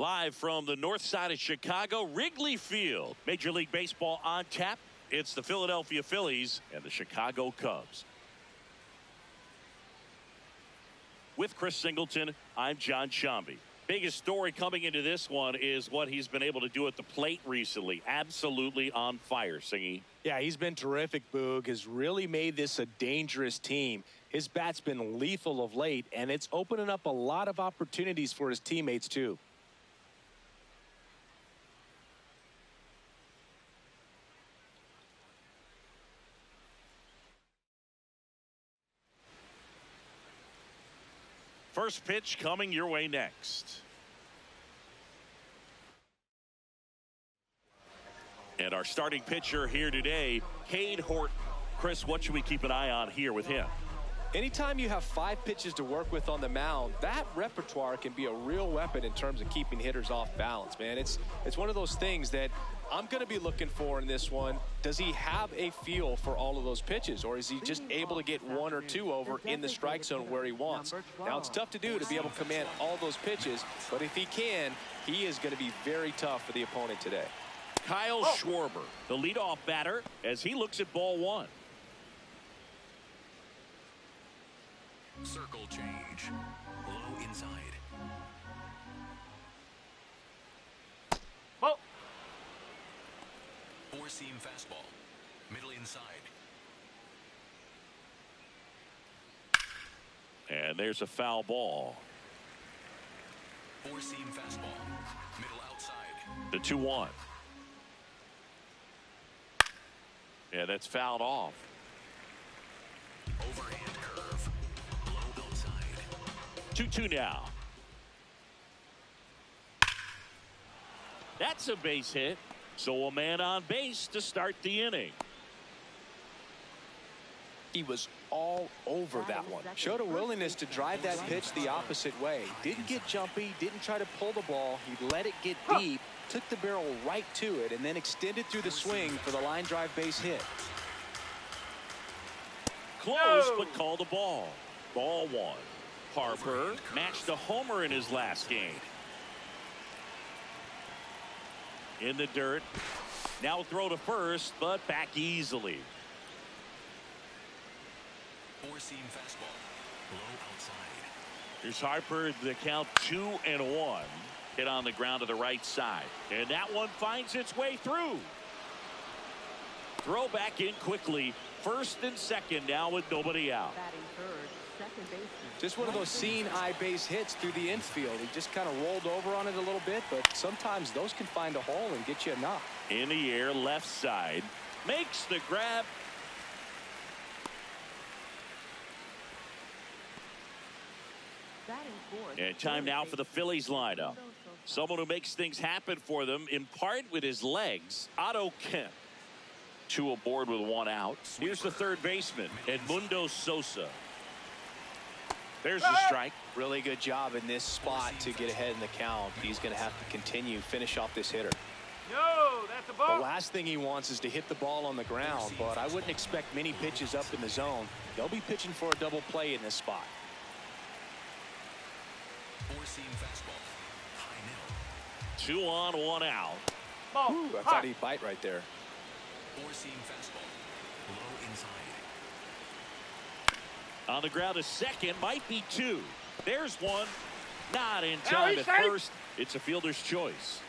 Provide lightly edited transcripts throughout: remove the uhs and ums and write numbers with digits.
Live from the north side of Chicago, Wrigley Field. Major League Baseball on tap. It's the Philadelphia Phillies and the Chicago Cubs. With Chris Singleton, I'm John Shambi. Biggest story coming into this one is what he's been able to do at the plate recently. Absolutely on fire, Singy. Yeah, he's been terrific, Boog. Has really made this a dangerous team. His bat's been lethal of late, and it's opening up a lot of opportunities for his teammates, too. First pitch coming your way next. And our starting pitcher here today, Cade Horton. Chris, what should we keep an eye on here with him? Anytime you have 5 pitches to work with on the mound, that repertoire can be a real weapon in terms of keeping hitters off balance, man. It's one of those things that I'm going to be looking for in this one. Does he have a feel for all of those pitches, or is he just able to get 1 or 2 over in the strike zone where he wants? Now, it's tough to do to be able to command all those pitches, but if he can, he is going to be very tough for the opponent today. Kyle Schwarber, the leadoff batter, as he looks at ball 1. Circle change. Low inside. Oh. 4-seam fastball. Middle inside. And there's a foul ball. 4-seam fastball. Middle outside. The 2-1. Yeah, that's fouled off. Overhand curve. Low outside. 2-2 now. That's a base hit. So a man on base to start the inning. He was all over that one. Showed a willingness to drive that pitch the opposite way. Didn't get jumpy, didn't try to pull the ball. He let it get deep, took the barrel right to it, and then extended through the swing for the line drive base hit. Close, but called a ball. Ball 1. Harper matched a homer in his last game. In the dirt. Now throw to first, but back easily. 4-seam fastball. Low outside. Here's Harper. The count 2-1. Hit on the ground to the right side. And that one finds its way through. Throw back in quickly. First and second now with nobody out. Just one of those seeing eye base hits through the infield. He just kind of rolled over on it a little bit, but sometimes those can find a hole and get you a knock. In the air, left side. Makes the grab. And time now for the Phillies lineup. Someone who makes things happen for them, in part with his legs, Otto Kemp. 2 aboard with 1 out. Here's the third baseman, Edmundo Sosa. There's the strike. Really good job in this spot to get ahead in the count. He's going to have to finish off this hitter. No, that's a ball. The last thing he wants is to hit the ball on the ground, but I wouldn't expect many pitches up in the zone. They'll be pitching for a double play in this spot. 4-seam fastball. High 2 on, 1 out. Ooh, I thought he'd bite right there. 4-seam fastball. Low inside. On the ground to second, might be 2. There's 1. Not in time at first. It's a fielder's choice.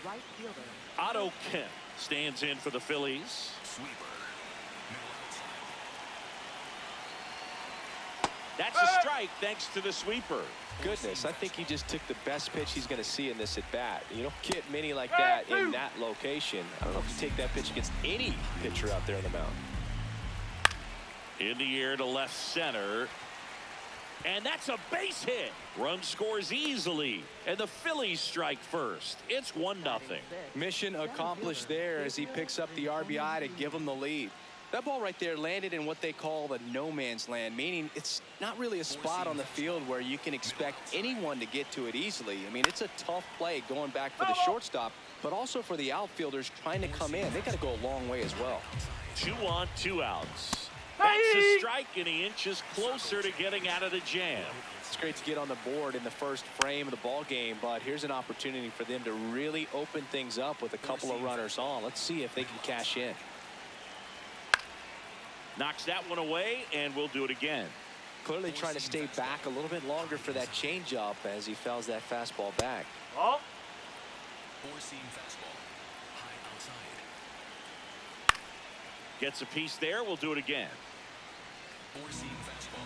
Right fielder. Otto Kemp stands in for the Phillies. Sweeper. Middle outside. That's a strike thanks to the sweeper. Goodness, I think he just took the best pitch he's going to see in this at bat. You don't get many like that in that location. I don't know if you take that pitch against any pitcher out there on the mound. In the air to left center. And that's a base hit. Run scores easily. And the Phillies strike first. It's 1-0. Mission accomplished there as he picks up the RBI to give him the lead. That ball right there landed in what they call the no man's land, meaning it's not really a spot on the field where you can expect anyone to get to it easily. I mean, it's a tough play going back for the shortstop, but also for the outfielders trying to come in. They got to go a long way as well. 2 on, 2 outs. That's a strike, and he inches closer to getting out of the jam. It's great to get on the board in the first frame of the ball game, but here's an opportunity for them to really open things up with a couple of runners on. Let's see if they can cash in. Knocks that one away, and we'll do it again. Clearly trying to stay back a little bit longer for that changeup as he fouls that fastball back. Oh. Four-seam fastball. High outside. Gets a piece there. We'll do it again. Four-seam fastball.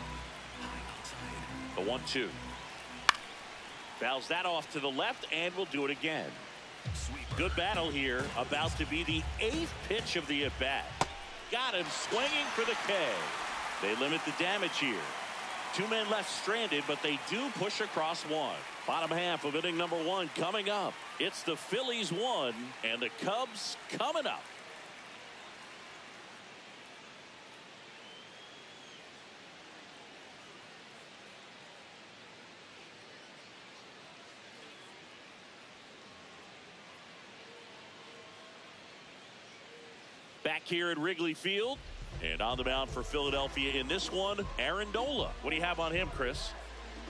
High outside. The 1-2. Fouls that off to the left, and we'll do it again. Sweeper. Good battle here. About to be the 8th pitch of the at-bat. Got him swinging for the K. They limit the damage here. 2 men left stranded, but they do push across one. Bottom half of inning number 1 coming up. It's the Phillies 1 and the Cubs coming up. Back here at Wrigley Field, and on the mound for Philadelphia in this one, Aaron Nola. What do you have on him, Chris?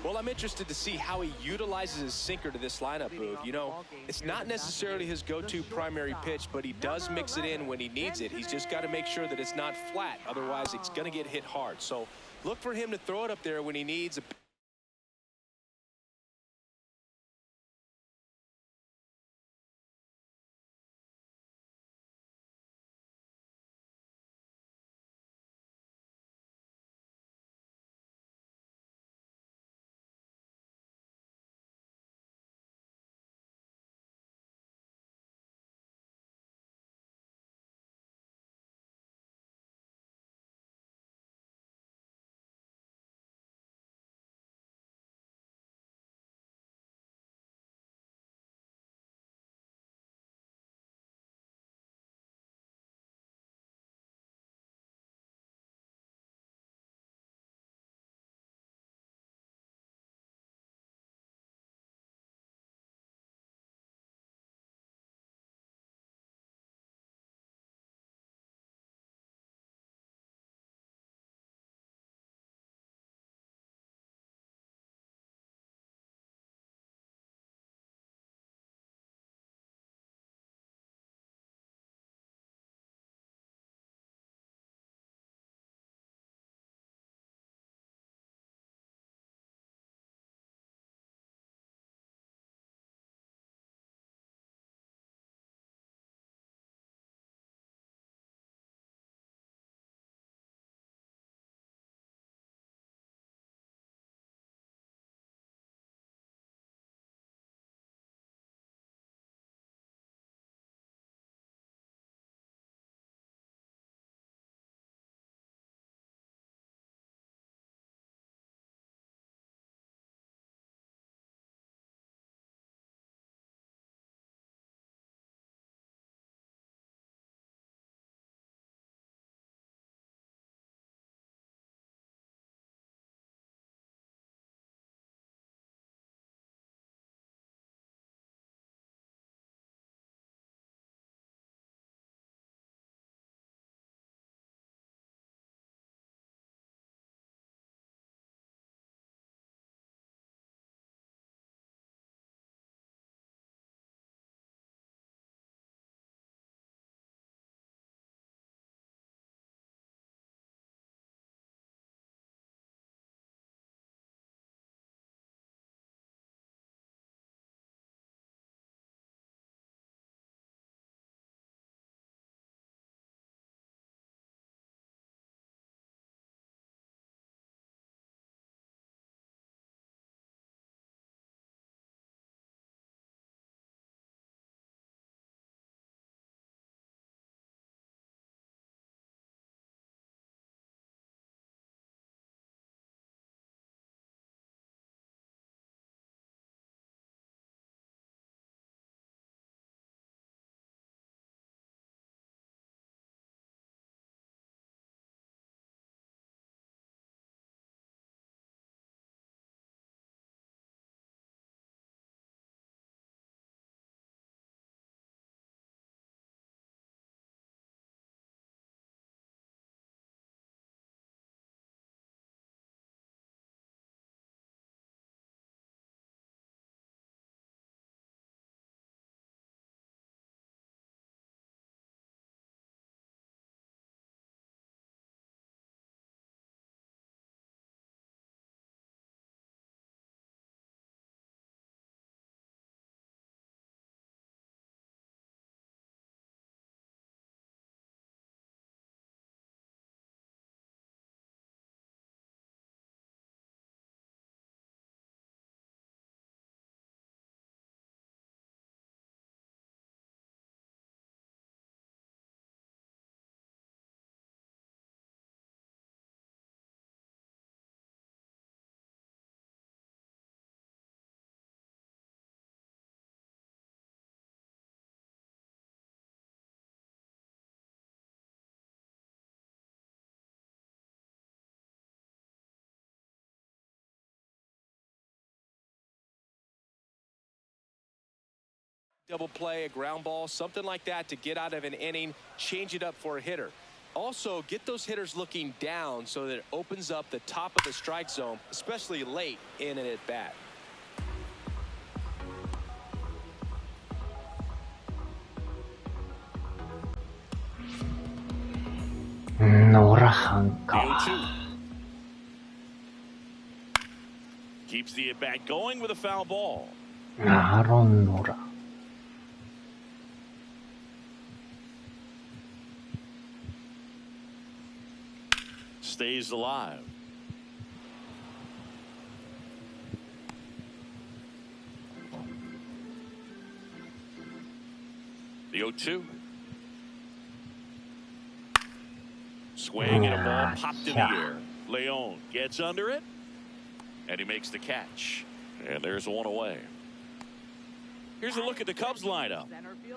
Well, I'm interested to see how he utilizes his sinker to this lineup move. You know, it's not necessarily his go-to primary pitch, but he does mix it in when he needs it. He's just got to make sure that it's not flat. Otherwise, it's going to get hit hard. So look for him to throw it up there when he needs a Double play, a ground ball, something like that to get out of an inning, change it up for a hitter. Also, get those hitters looking down so that it opens up the top of the strike zone, especially late in an at-bat. Keeps the at-bat going with a foul ball. Stays alive. The 0-2. Swing and a ball popped in the air. Leon gets under it, and he makes the catch. And there's one away. Here's a look at the Cubs lineup.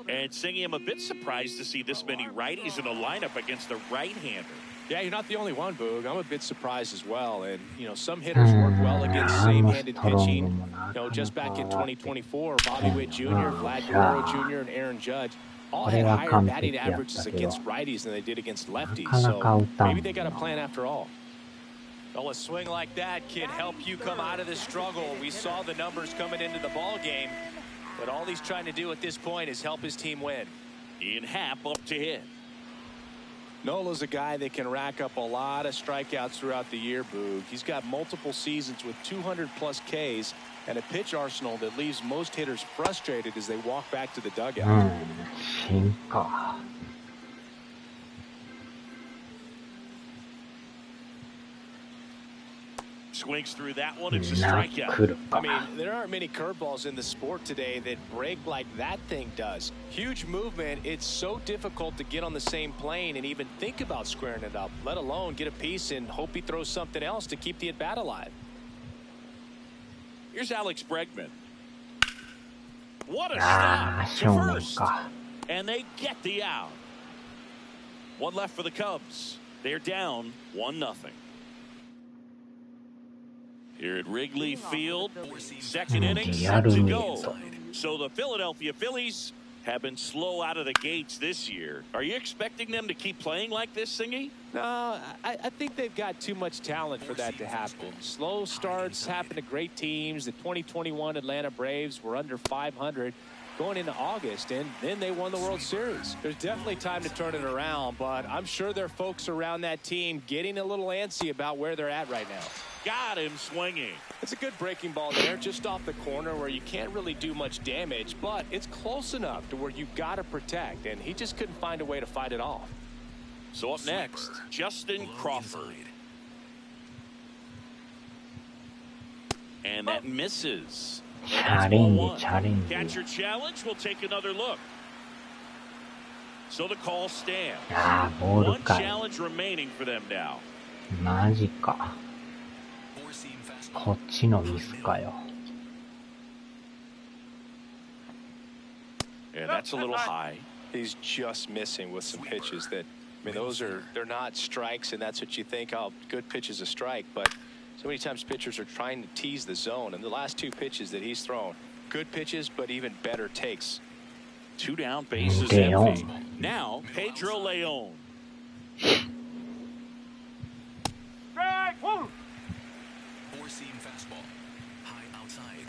And Singy, I'm a bit surprised to see this many righties in a lineup against a right-hander. Yeah, you're not the only one, Boog. I'm a bit surprised as well. And, you know, some hitters work well against same-handed pitching. You know, just back in 2024, Bobby Witt Jr., Vlad Guerrero Jr., and Aaron Judge all had higher batting averages against righties than they did against lefties. So maybe they got a plan after all. Well, a swing like that can help you come out of this struggle. We saw the numbers coming into the ball game, but all he's trying to do at this point is help his team win. Ian Happ up to hit. Nola's a guy that can rack up a lot of strikeouts throughout the year, Boog. He's got multiple seasons with 200-plus Ks and a pitch arsenal that leaves most hitters frustrated as they walk back to the dugout. Swings through that one. It's a strikeout. I mean, there aren't many curveballs in the sport today that break like that thing does. Huge movement. It's so difficult to get on the same plane and even think about squaring it up, let alone get a piece and hope he throws something else to keep the at-bat alive. Here's Alex Bregman. What a stop to first. And they get the out. One left for the Cubs. They're down 1-0. Here at Wrigley Field, second inning, set to go. So the Philadelphia Phillies have been slow out of the gates this year. Are you expecting them to keep playing like this, Singy? No, I think they've got too much talent for that to happen. Slow starts happen to great teams. The 2021 Atlanta Braves were under 500 going into August, and then they won the World Series. There's definitely time to turn it around, but I'm sure there are folks around that team getting a little antsy about where they're at right now. Got him swinging. It's a good breaking ball there, just off the corner where you can't really do much damage, but it's close enough to where you've got to protect, and he just couldn't find a way to fight it off. So up next, Justin Crawford. And that misses. Catcher challenge. We'll take another look. So the call stands. One challenge remaining for them now. マジか。こっちのミスかよ。 And that's a little high. He's just missing with some pitches that, I mean, they're not strikes, and that's what you think, oh, good pitch is a strike, but so many times pitchers are trying to tease the zone, and the last two pitches that he's thrown, good pitches, but even better takes. 2 down, bases empty. Now, Pedro Leon. Strike one. Four-seam fastball. High outside.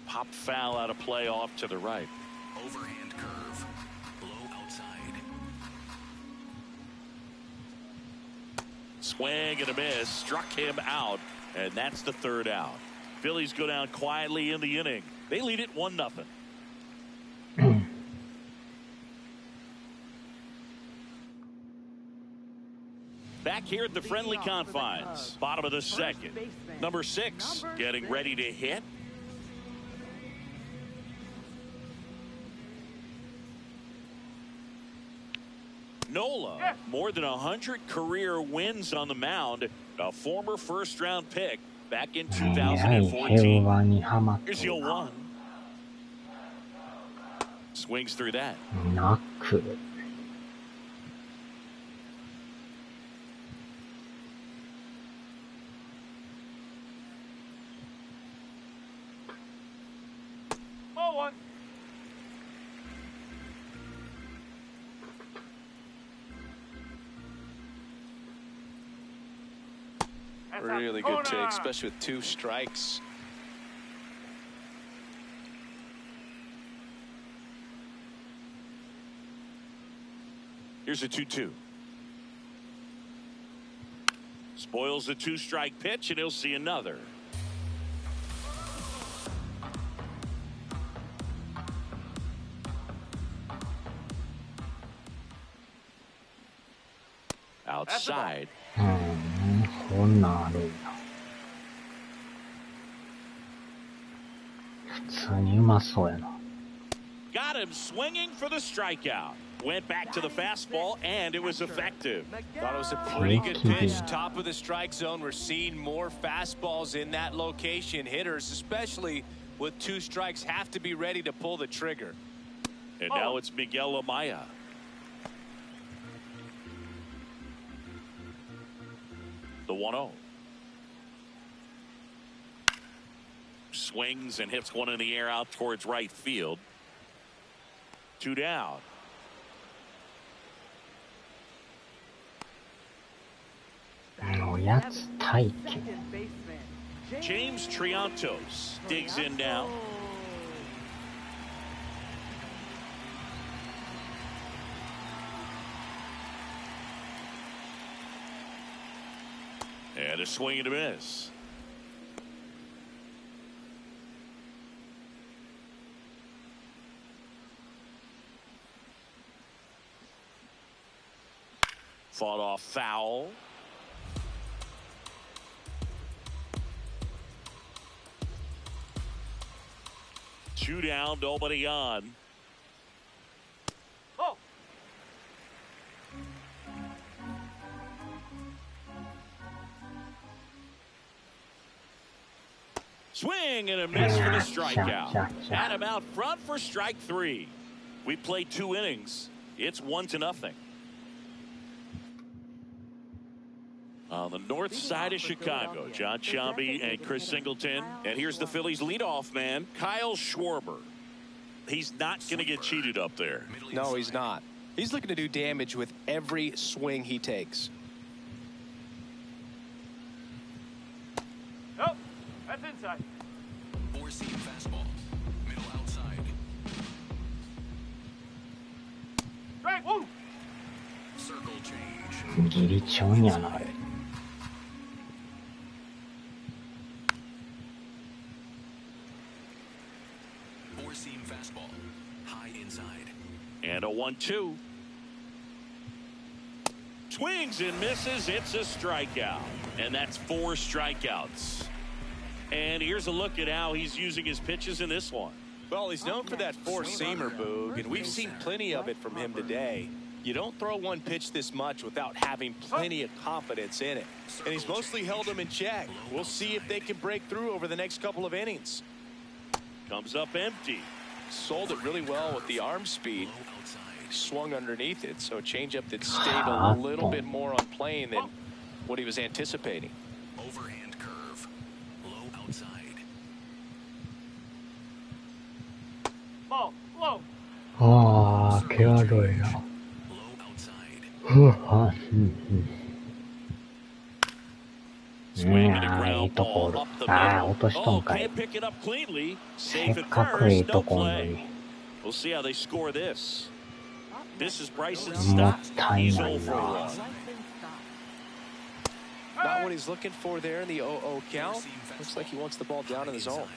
Pop foul out of play off to the right. Overhand curve. Low outside. Swing and a miss. Struck him out. And that's the 3rd out. Phillies go down quietly in the inning. They lead it 1-0. Back here at the friendly confines. Bottom of the 2nd. Number 6 getting ready to hit. Nola, more than 100 career wins on the mound. A former first-round pick back in 2014. Here's the 0-1. Swings through that. ナックル。 2 Ball one. Really good take, especially with 2 strikes. Here's a 2-2. Spoils the 2-strike pitch, and he'll see another. Outside. こんなんあるんや。普通にうまそうやな。Got him swinging for the strikeout. Went back to the fastball, and it was effective. Thought it was a pretty good pitch. Top of the strike zone. We're seeing more fastballs in that location. Hitters, especially with 2 strikes, have to be ready to pull the trigger. And now it's Miguel Amaya. The 1-0. Swings and hits one in the air out towards right field. 2 down. James Triantos digs in now. And a swing and a miss. Fought off foul. Two down, nobody on. Oh. Swing and a miss for the strikeout. Adam out front for strike 3. We played 2 innings. It's 1-0. On the north side of Chicago, John Sciambi and Chris Singleton. And here's the Phillies leadoff man, Kyle Schwarber. He's not going to get cheated up there. No, he's not. He's looking to do damage with every swing he takes. Oh, that's inside. 4-seam fastball. Middle outside. Strike one. Circle change. ギリちょんやな、あれ。Four-seam fastball. High inside. And a 1-2. Swings and misses. It's a strikeout. And that's 4 strikeouts. And here's a look at how he's using his pitches in this one. Well, he's known for that 4-seamer, Boog, and we've seen plenty of it from him today. You don't throw one pitch this much without having plenty of confidence in it. And he's mostly held them in check. We'll see if they can break through over the next couple of innings. Comes up empty. Sold it really well with the arm speed. Swung underneath it, so a changeup that stayed a little bit more on plane than what he was anticipating. Overhand curve. Low outside. Ball, low. ああ、際どいな。Low outside. Swing and a いい ground とこ ball ろ。 up the ああ、 middle. 落としとん Oh, かい。 can't pick it up cleanly. せ Safe っ at かくいい first, と no ころに。 play. We'll see how they score this. This is Bryson も Stott. ったい He's ない 0 for な。 1. Not what he's looking for there in the 0-0 count. Looks like he wants the ball down in the zone.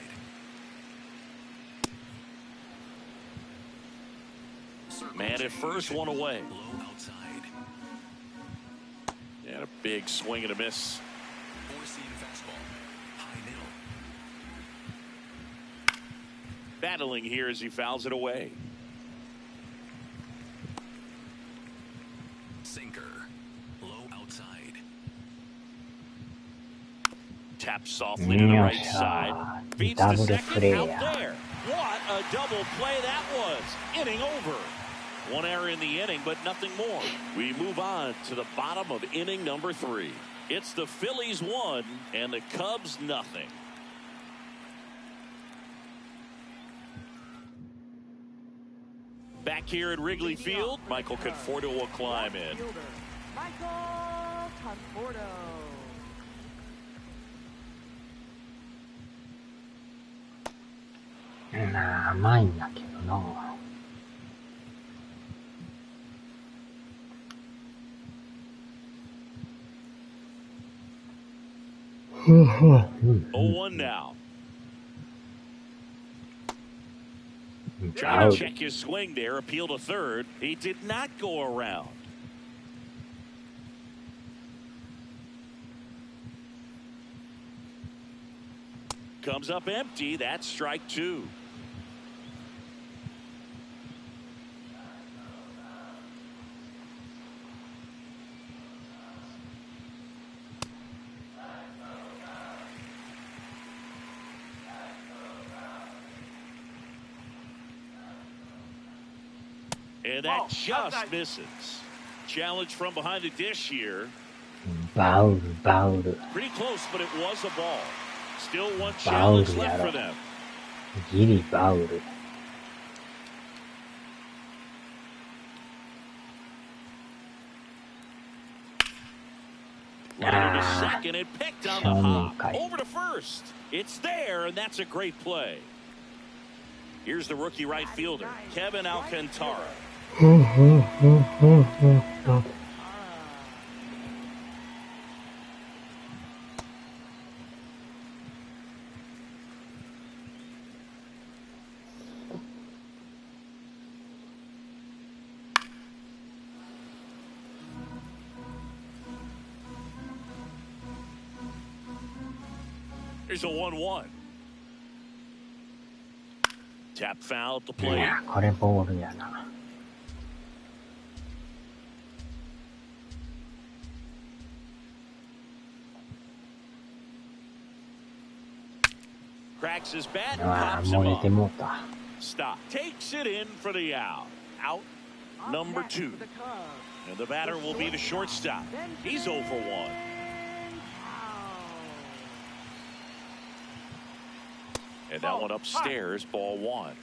Man at first, one away. Low outside. And a big swing and a miss. Four-seam fastball. High middle. Battling here as he fouls it away. Sinker. Low outside. Taps softly to the right side. Feeds to Double second play. out there. What a double play that was. Inning over. One error in the inning, but nothing more. We move on to the bottom of inning number 3. It's the Phillies 1 and the Cubs nothing. Back here at Wrigley Field, Michael Conforto will climb in. Michael Conforto.甘いんだけどな。0-1 now. Trying to check his swing there, appeal to third. He did not go around. Comes up empty. That's strike two. And that just misses. Challenge from behind the dish here. Foul. Pretty close, but it was a ball. Still one challenge left for them. ギリバウル。Runner to second and picked on the hop. Over to first. It's there, and that's a great play. Here's the rookie right fielder, Kevin Alcantara. Here's a 1-1. Tap foul at the plate. いや、これボールやな。Cracks his bat and ああ、 pops him 漏れ up. てもうた。 Stop. Takes it in for the out. Out number 2. And the batter will be the shortstop. He's 0 for 1. And that one upstairs, ball 1.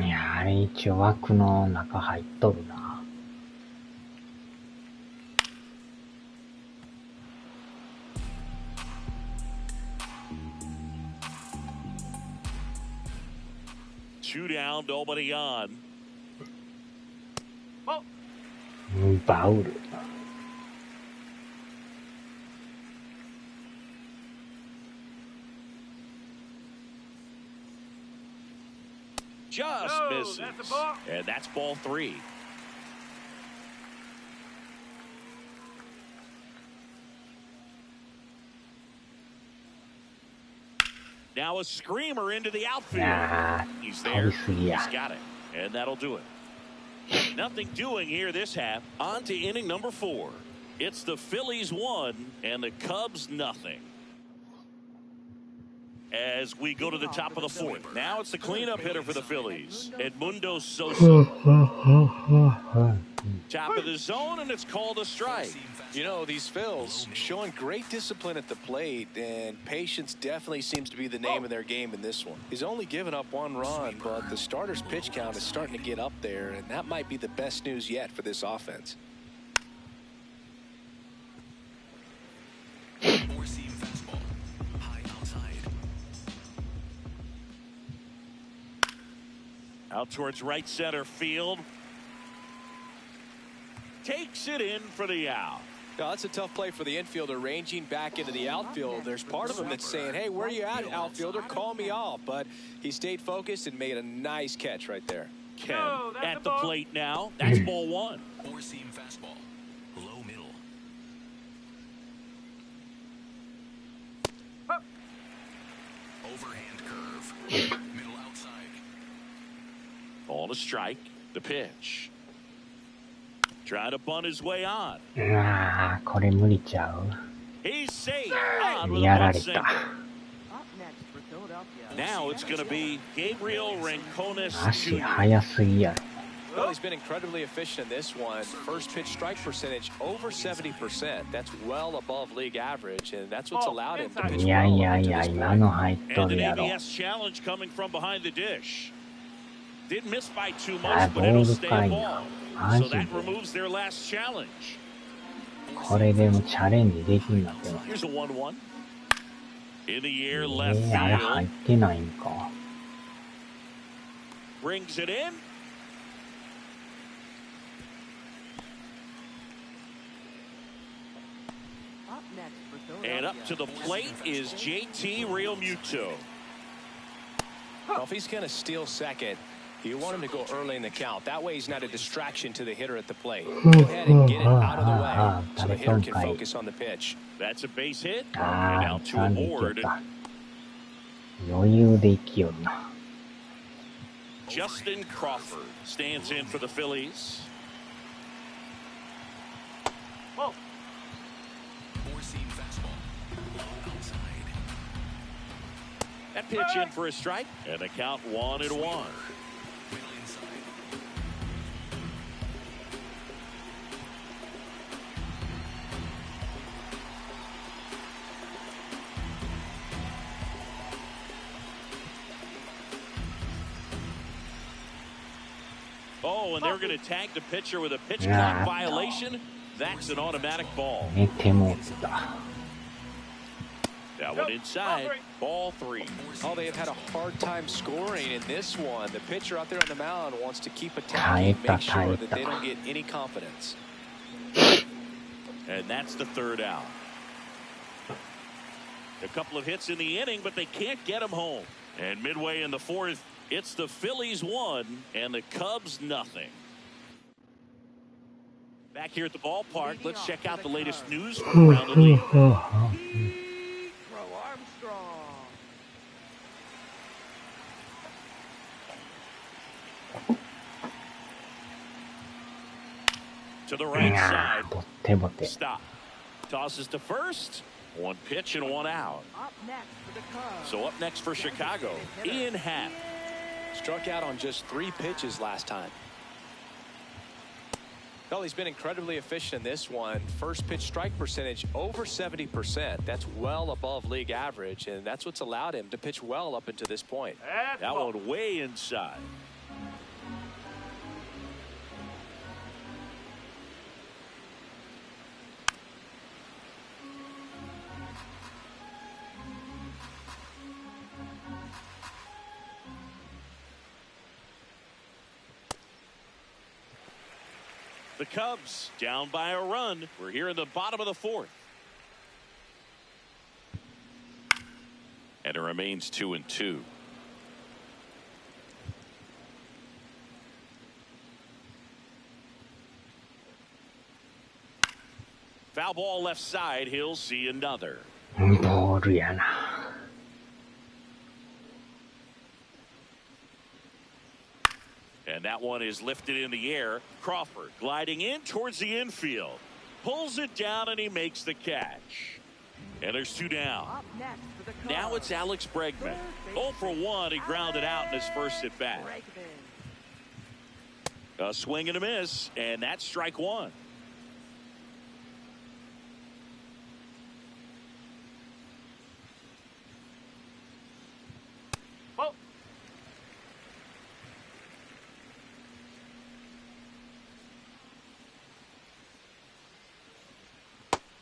いや、あれ一応枠の中入っとるな。Two down, nobody on. バウル。Just misses. And that's ball 3. Now a screamer into the outfield. He's there. He's got it. And that'll do it. Nothing doing here this half. On to inning number 4. It's the Phillies 1 and the Cubs nothing. As we go to the top of the 4th. Now it's the cleanup hitter for the Phillies, Edmundo Sosa. Top of the zone, and it's called a strike. You know, these Phils showing great discipline at the plate, and patience definitely seems to be the name of their game in this one. He's only given up 1 run, but the starter's pitch count is starting to get up there, and that might be the best news yet for this offense. Four-seam fastball. High outside. Out towards right center field. Takes it in for the out. Now, that's a tough play for the infielder, ranging back into the outfield. There's part of him that's saying, hey, where are you at, outfielder? Call me off. But he stayed focused and made a nice catch right there. Ken at the plate now. That's ball 1. Four-seam fastball. Low middle. Overhand curve. Middle outside. Ball to strike. The pitch. Trying to bunt his way on. ああ、これ無理ちゃう。 He's safe. On with や a ら bunt れ single. た。 Now it's going to be Gabriel Rincones 足 Jr. 速すぎやろ。Well, he's been incredibly efficient in this one. First pitch strike percentage over 70%. That's well above league average, and that's what's allowed him to pitch いやい well や up い to や this 今 point. の入っと And る an やろ。 ABS challenge coming from behind the dish. Didn't miss by too あ much, ボ but ー it'll ル stay か a いな。 ball. マ So ジで that removes their last challenge. これでもチャレンジできになってます。 Here's a 1-1. In the air, left あれ入っ field. てないんか。 Brings it in. Up next for And up to the Philadelphia. plate is JT Realmuto. Well, if he's going to steal second, you want him to go early in the count. That way he's not a distraction to the hitter at the plate. Go ahead and get it out of the way so the hitter can focus on the pitch. That's a base hit. And あ now あ、 to 3でい aboard. けた。余裕でいきよんな。 Justin Crawford stands in for the Phillies. Whoa. Four-seam fastball. Low outside. That pitch in for a strike. And the count 1-1. Middle inside. Oh, and they're going to tag the pitcher with a pitch clock violation. That's an automatic ball. 寝てもうた。 That one inside. Ball 3. Oh, they have had a hard time scoring in this one. The pitcher out there on the mound wants to keep 耐え attacking, た make 耐 sure え that た。 they don't get any confidence. And that's the third out. A couple of hits in the inning, but they can't get him home. And midway in the fourth, it's the Phillies 1 and the Cubs nothing. Back here at the ballpark, let's check out the latest news from around the league. Crow Armstrong. To the right いや side. ー、ボテボテ。 Stop. Tosses to first. One pitch and one out. Up next for the Cubs. So up next for Chicago, Ian Happ. Struck out on just 3 pitches last time. Well, he's been incredibly efficient in this one. First pitch strike percentage over 70%. That's well above league average, and that's what's allowed him to pitch well up until this point. That's That ball. one way inside. The Cubs down by a run. We're here in the bottom of the fourth. And it remains 2-2. Foul ball left side. He'll see another. ボールやな。 And that one is lifted in the air. Crawford gliding in towards the infield. Pulls it down and he makes the catch. And there's 2 down. Up next for the Cubs. Now it's Alex Bregman. 0 for 1. He grounded out in his first at bat. Bregman. A swing and a miss. And that's strike 1. Whoa.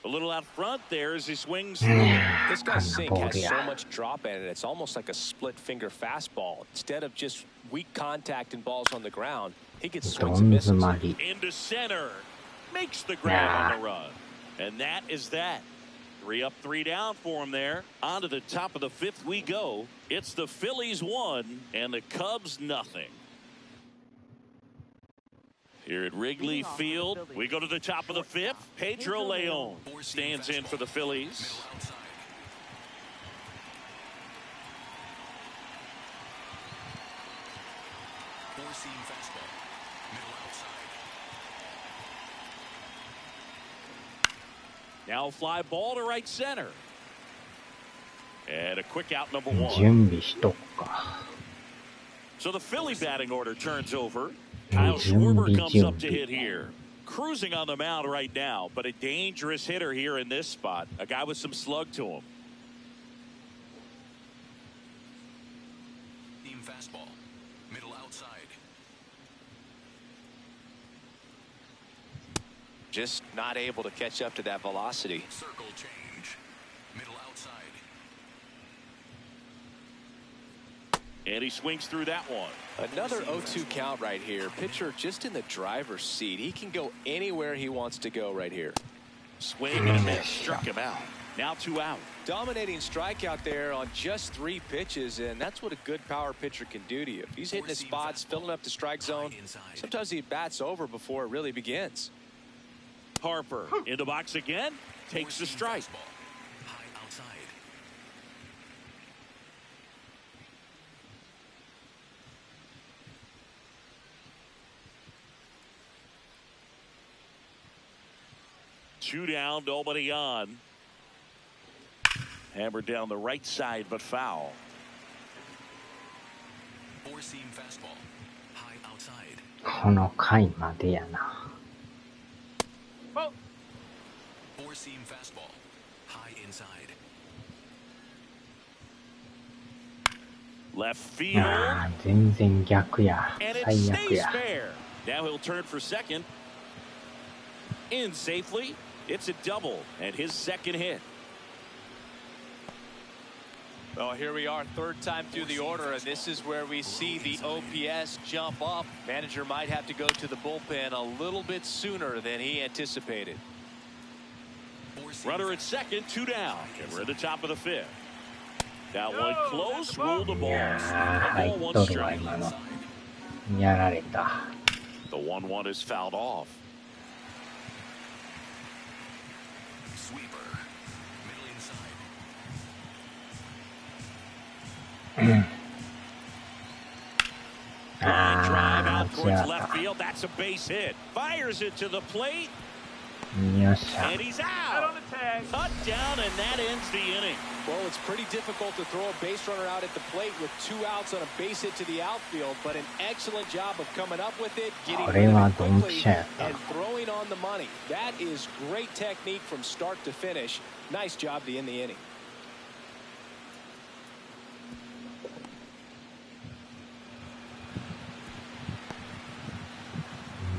A little out front there as he swings. いや This ー、こ guy's んな sink ボー has ル so や。 much drop in it. It's almost like a split finger fastball. Instead of just weak contact and balls on the ground, he gets ど swings and ん misses. 詰まり。 Into center. Makes the grab on the run. And that is that. 3 up, 3 down for him there. On to the top of the 5th we go. It's the Phillies 1 and the Cubs nothing. Here at Wrigley Field, we go to the top of the 5th. Pedro Leon stands in for the Phillies. Middle outside. Four-seam fastball. Middle outside. Now a fly ball to right center. And a quick out number 1. 準備しとくか。 So the Philly batting order turns over. Kyle 準 Schwarber 備 comes 準 up to 備 hit here. Cruising on the mound right now, but a dangerous hitter here in this spot. A guy with some slug to him. Team fastball. Middle outside. Just not able to catch up to that velocity. Circle change. Middle outside. And he swings through that one. Another 0-2 count right here. Pitcher just in the driver's seat. He can go anywhere he wants to go right here. Swing and a miss. Struck him out. Now 2 out. Dominating strikeout there on just 3 pitches, and that's what a good power pitcher can do to you. If he's hitting his spots, filling up the strike zone, sometimes he bats over before it really begins. Harper in the box again. Takes the strike. High outside. Two down, nobody on. Hammered down the right side, but foul. Four-seam fastball. High outside. この回までやな。 Ball. Four-seam fastball. High inside. Left field. ああ、全然逆や。 And it 最悪 stays や。 fair. Now he'll turn for second. In safely. It's a double and his second hit. Well, here we are, third time through the order, and this is where we see the OPS jump up. Manager might have to go to the bullpen a little bit sooner than he anticipated. Runner at second, 2 down, and we're at the top of the 5th. That one close, rule the ball. 入っとるわ、今の。やられた。 The 1-1 is fouled off. Sweeper. Middle inside. Line drive out あ towards あ、違 left った。 field. That's a base hit. Fires it to the plate, よっしゃ。 and he's Out on out. the tag. Cut down, and that ends the inning. Well, it's pretty difficult to throw a base runner out at the plate with 2 outs on a base hit to the outfield, but an excellent job of coming up with it, getting こ rid れ of は it ドンピ quickly, シャやった。 and throwing on the money. That is great technique from start to finish. Nice job to end the inning.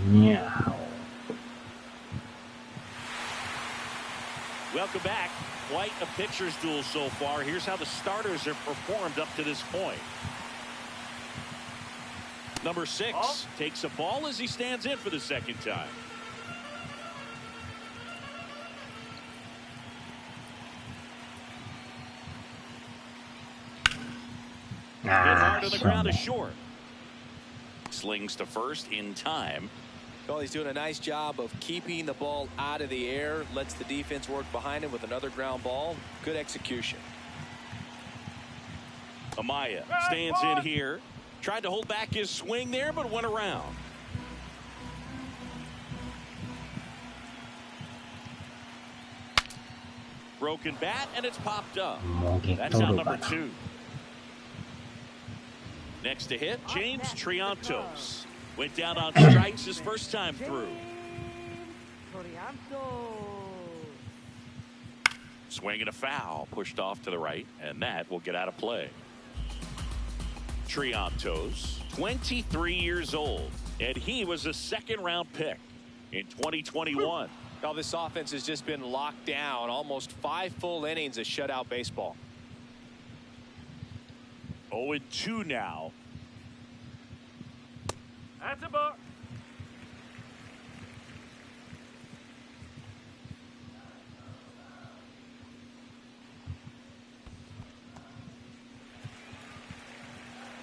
にゃ Welcome back. Quite a pitcher's duel so far. Here's how the starters have performed up to this point. Number 6 takes a ball as he stands in for the second time. Hit あ hard あ、 on the しょう ground も is short. Slings to first in time. Well, he's doing a nice job of keeping the ball out of the air, lets the defense work behind him with another ground ball. Good execution. Amaya stands in here. Tried to hold back his swing there, but went around. Broken bat, and it's popped up. もげ That's と out る number かな。 2. Next to hit, James Triantos. Went down on strikes his first time through. Swing and a foul, pushed off to the right, and that will get out of play. Triantos, 23 years old, and he was a second-round pick in 2021. Well, this offense has just been locked down. Almost 5 full innings of shutout baseball. 0-2 now. That's a ball.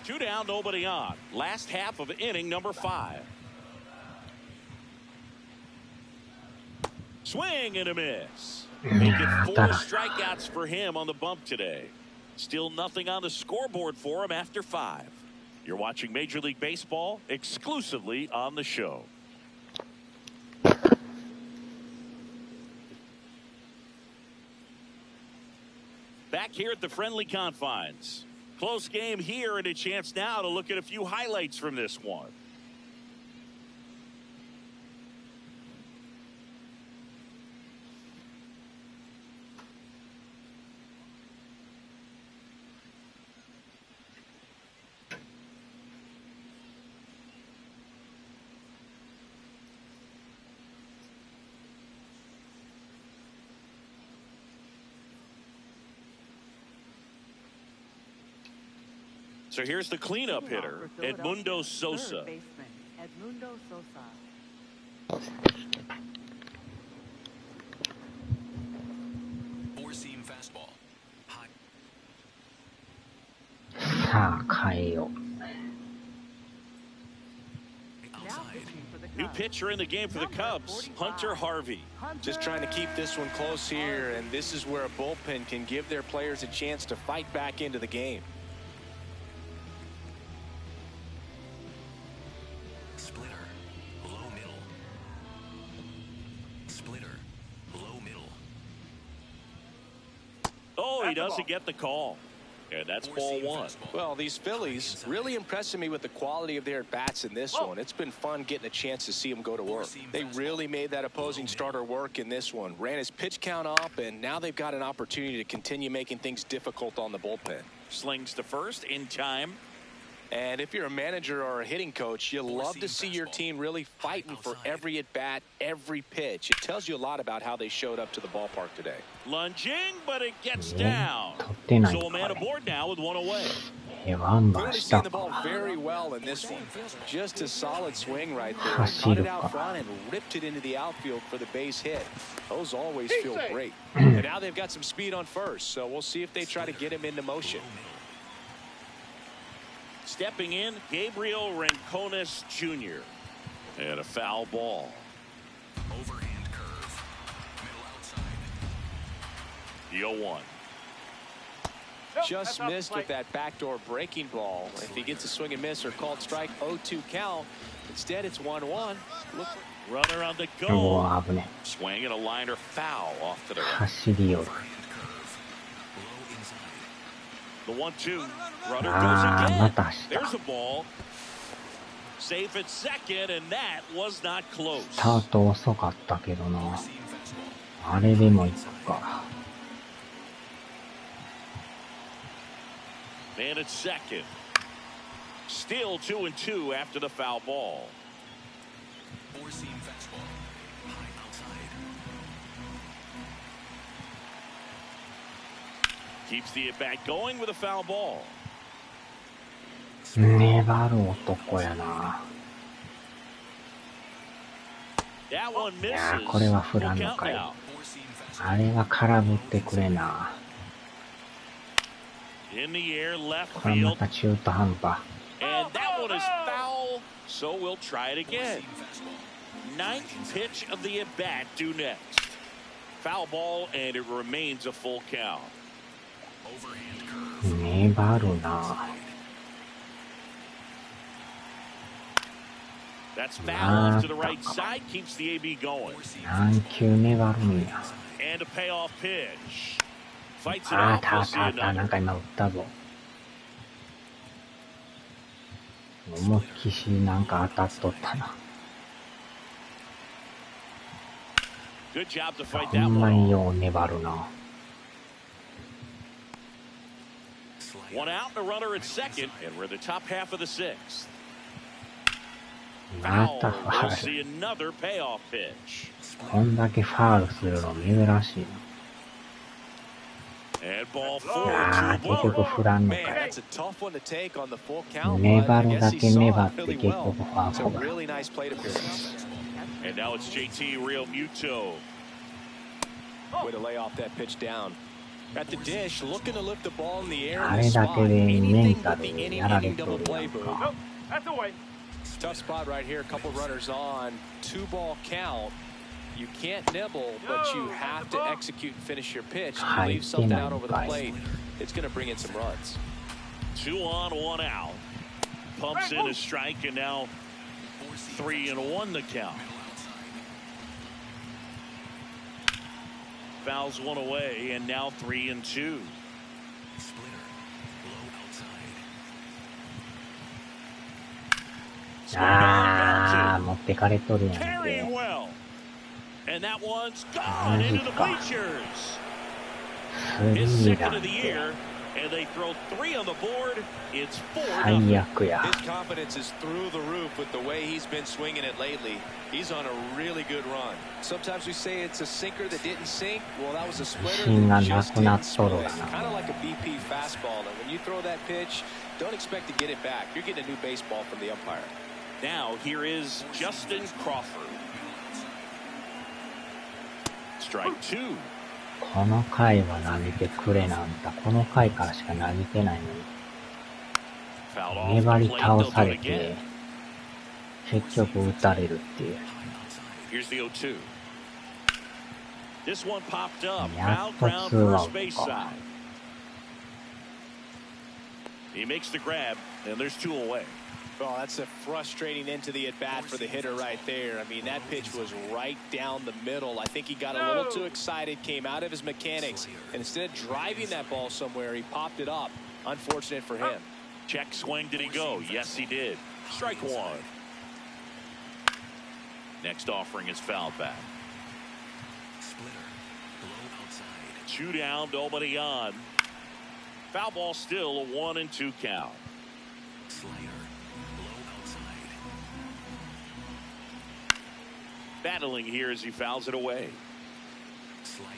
Two down, nobody on. Last half of inning number 5. Swing and a miss. Make it 4 strikeouts for him on the bump today. Still nothing on the scoreboard for him after 5. You're watching Major League Baseball exclusively on the show. Back here at the friendly confines. Close game here, and a chance now to look at a few highlights from this one. So here's the cleanup hitter, Edmundo Sosa. Third baseman, Edmundo Sosa. Four-seam fastball. High. さあ、変えよう。Now pitching for the New Cubs. pitcher in the game for the Cubs, Hunter Harvey. Just trying to keep this one close here, and this is where a bullpen can give their players a chance to fight back into the game. Splitter. Low middle. Splitter. Low middle. Oh, he That's a ball. doesn't get the call. And that's ball Four-seam one. fastball. Well, these Phillies really impressing me with the quality of their at-bats in this one. It's been fun getting a chance to see them go to work. They really made that opposing starter work in this one. Ran his pitch count up, and now they've got an opportunity to continue making things difficult on the bullpen. Slings to first in time. And if you're a manager or a hitting coach, you love to see your team really fighting for every at-bat, every pitch. It tells you a lot about how they showed up to the ballpark today. Lunging, but it gets down. 取ってない So a の man かね。 aboard now with one away. ワンバン Really した seeing the ball か。 very well in this one. Just a solid swing right there. 走 Caught る it out か。 front and ripped it into the outfield for the base hit. Those always feel great. And now they've got some speed on first, so we'll see if they try to get him into motion. Stepping in, Gabriel Rincones Jr. And a foul ball. Overhand curve. Middle outside. The 0-1. Just missed with that backdoor breaking ball. If he gets a swing and miss or called strike, 0-2 count. Instead, it's 1-1. Look. Runner on the お go. お、危ね。 Swing and a liner foul off to the right. 走りよる。 Overhand curve. Low inside. The 1-2. Runner Ah, goes ま again. たした There's a ball. Safe at second, and that was not close. スタート遅かったけどな。 Four-seam fastball. あれでもいくか。 Man at second. Still 2-2 after the foul ball. Four-seam fastball. High outside. Keeps the at-bat going with a foul ball. 粘る男やな。 That one いや misses. ー、これは振 Full らんの count かい。 now. Four-seam fastball. あれは空振ってくれな。 In the air, left これま field. た中途半端。 And that one is foul, so we'll try it again. Four-seam fastball. Ninth pitch of the at-bat due next. Foul ball, and it remains a full count. Overhand curve. 粘るな。 That's foul off to the right side, keeps the AB going. Four-seam 何球粘るんや。 And a payoff pitch. Fights it ああ、 out. た We'll あ see たあたあ、なん another. か今打ったぞ。思いっきしなんか当たっとったな。 Good job to ほ fight that んま one に off. よう粘るな。 slide. One out, and a runner at second, and we're in the top half of the sixth. ま Foul. たファ We'll ール。 see another payoff pitch. こんだけファールするの珍しい And ball な。 4, ああ、 2 結局 1. 振らんの Man, かい。 that's a tough one to take on the full count. 粘 but I るだ guess け he saw 粘 it って really 結 well. 局ファ It's ー a ルが。 really nice plate appearance. And now it's JT Real Muto. Way to lay off that pitch down. At the dish, looking to lift the ball in the air あ in れ the だ spot. けでメン Anything タ but the ル inning やられ ending と double るや play ん boo.か。 That's away. Tough spot right here. A couple runners on. 2-ball count. You can't nibble, but you have to execute and finish your pitch. You leave something out over the plate, it's going to bring in some runs. 2 on, 1 out. Pumps in a strike, and now 3-1 the count. Fouls one away, and now 3-2. Splitter. Low outside. ああ、持ってかれとるやん Carrying け。 well. And that one's gone into the bleachers. ス His リーラ second ン of the で year, and they throw 3 on the board. It's 4-0. 最悪や。 His confidence is through the roof with the way he's been swinging it lately. He's on a really good run. Sometimes we say it's a sinker that didn't sink. Well, that was a splitter that just didn't split. Kind of like a BP fastball. And when you throw that pitch, don't expect to get it back. You're getting a new baseball from the umpire. Now here is Justin Crawford. Strike two. この回は投げてくれなんだ。この回からしか投げてないのに。 Fouled off 粘 the り plate. 倒 They'll さ do れ it て again. 結局打たれるっていう。 Here's the 0-2. This one popped up. や Foul っと ground ツーア first ウト base か。 side. He makes the grab, and there's two away. Oh, that's a frustrating into the at-bat for the hitter right there. I mean, that pitch was right down the middle. I think he got a little too excited, came out of his mechanics, and instead of driving that ball somewhere, he popped it up. Unfortunate for him. Check swing. Did he go? Yes, he did. Strike one. Next offering is fouled back. Splitter. Blow outside. Two down, nobody on. Foul ball still, a 1-2 count. Slider. Blow outside. Battling here as he fouls it away. Slider.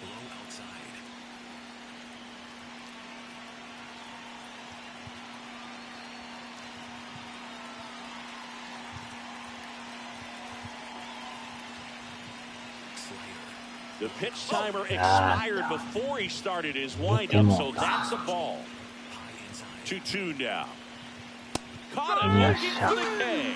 Blow outside. The pitch timer expired before he started his windup, so that's a ball. 2-2 now. Caught him looking for the K.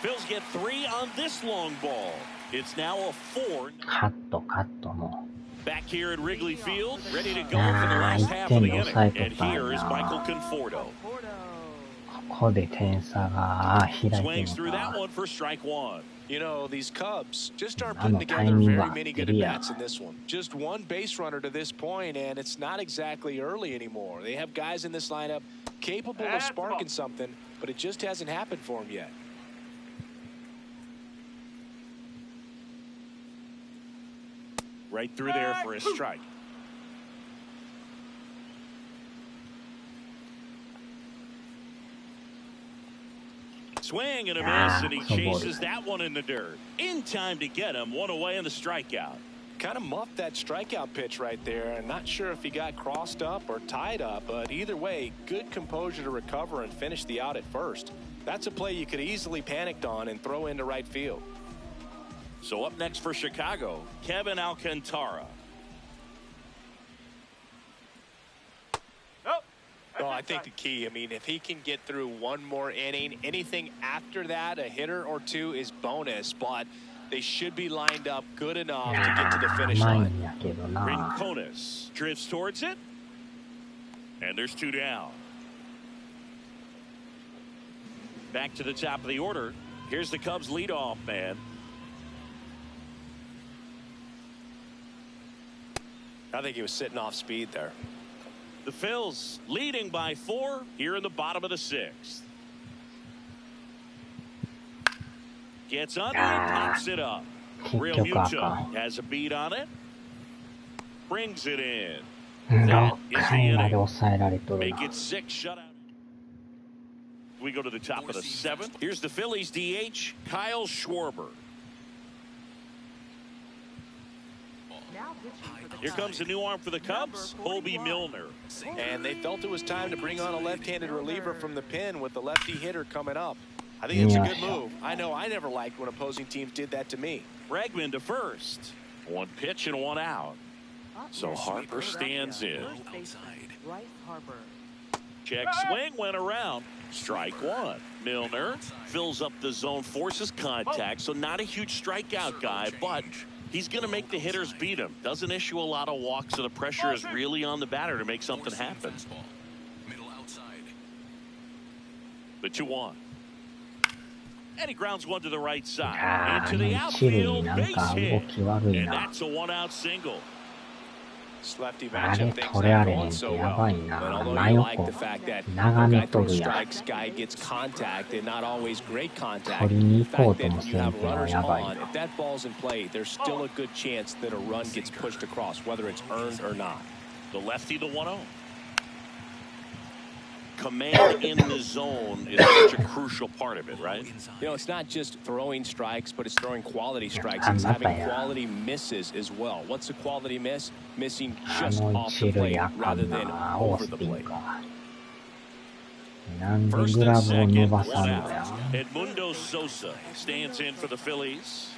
Phil's get 3 on this long ball. It's now a 4. カットカットも Back here at Wrigley Field, ready to go for the last half of the inning. And here is Michael Conforto. ここで点差が開いてる Swings の through that か。 one for strike one. You know, these Cubs just aren't あの putting タイ together ミング very は many 出 good るやん。 at-bats in this one. Just one base runner to this point, and it's not exactly early anymore. They have guys in this lineup capable of sparking something, but it just hasn't happened for them yet. Right through there for a strike. Swing and a miss, and he chases that one in the dirt. In time to get him, one away on the strikeout. Kind of muffed that strikeout pitch right there. I'm not sure if he got crossed up or tied up, but either way, good composure to recover and finish the out at first. That's a play you could easily panicked on and throw into right field. So up next for Chicago, Kevin Alcantara. Oh, I think the key, I mean, if he can get through one more inning, anything after that, a hitter or two is bonus, but they should be lined up good enough to get to the finish 甘い line. んやけどな。 Rincones drifts towards it. And there's two down. Back to the top of the order. Here's the Cubs leadoff man. I think he was sitting off speed there. The Phils leading by 4 here in the bottom of the 6th. Gets under and pops it up. Real 結局 Muto 赤。 has a beat on it. Brings it in. 6回まで抑えられとる Make な。 it 6 shutout. We go to the top of the 7th. Here's the Phillies DH, Kyle Schwarber. Now pitching for the Here comes a new arm for the Cubs, Colby Milner. And they felt it was time to bring on a left-handed reliever from the pen with the lefty hitter coming up. I think it's a good move. I know I never liked when opposing teams did that to me. Bregman to first. One pitch and one out. So Harper stands in. Bryce Harper. Check swing went around. Strike one. Milner fills up the zone, forces contact, so not a huge strikeout guy, but he's going to make the hitters beat him. Doesn't issue a lot of walks, so the pressure is really on the batter to make something happen. Middle outside. The 2-1. And he grounds one to the right あ side. あ、 Into the 一塁 outfield, なん base か動 hit. き悪い And な。 that's a one-out single. This lefty あれ matchup things 取れら not れへん going って so や well. ばい But な。 although 真 you 横 like the fact that 長 guy めと throws るやん。 strikes, guy gets contact, and not always great contact. 取りに The 行こう fact と that も when せ you ん have っていうのは runners やばい on, な。 if that ball's in play, there's still a good chance that a run gets pushed across, whether it's earned or not. The lefty, the 1-0. command in the zone is such a crucial part of it, right? You know, it's not just throwing strikes, but it's throwing quality strikes. It's having quality misses as well. What's a quality miss? Missing just off the plate rather than over the plate. First and second, one out. Edmundo Sosa stands in for the Phillies.